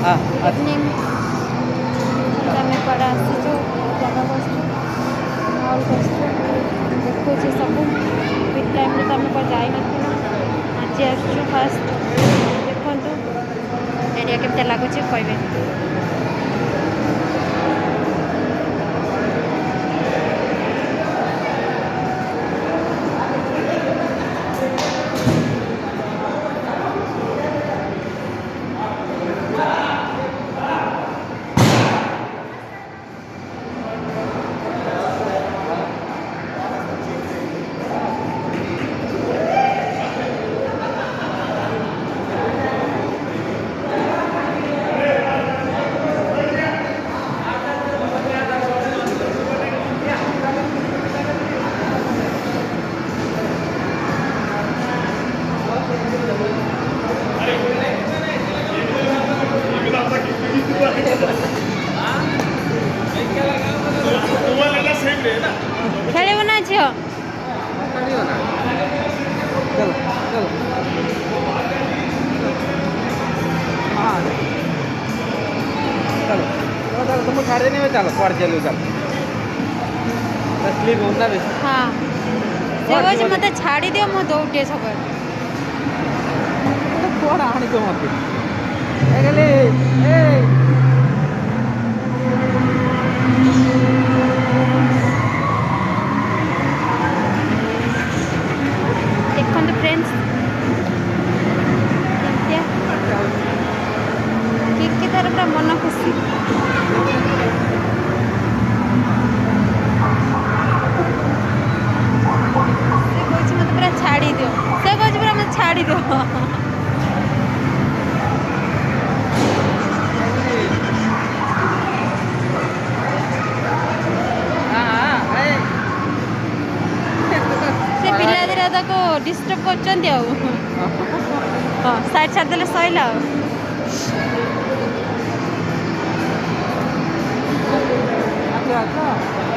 हाँ इवनिंग आम कड़ा आसीचु जगह बसचु मॉल बसचु देखु सब पिक टाइम तो आम को जाई नथिलु आज आसचु फास्ट देखु एरिया केमती लगुच कहबे। खेल ना झील चलो चलो हाँ चलो चलो चलो तुमको छाड़ देने में चलो पड़ चलो चलो स्लीप होता बेस हाँ से मत छाड़ी दियो मो दौटे सब कौन आने को मत एगले ए देखो फ्रेंड्स कि तार पूरा मन खुशी से मत पूरा छाड़ी दियो से पूरा मत छाड़ी दियो से पिला दिरा ताको डिस्टर्ब करछन दियो हां साइड छाड़ देले सइला अच्छा अच्छा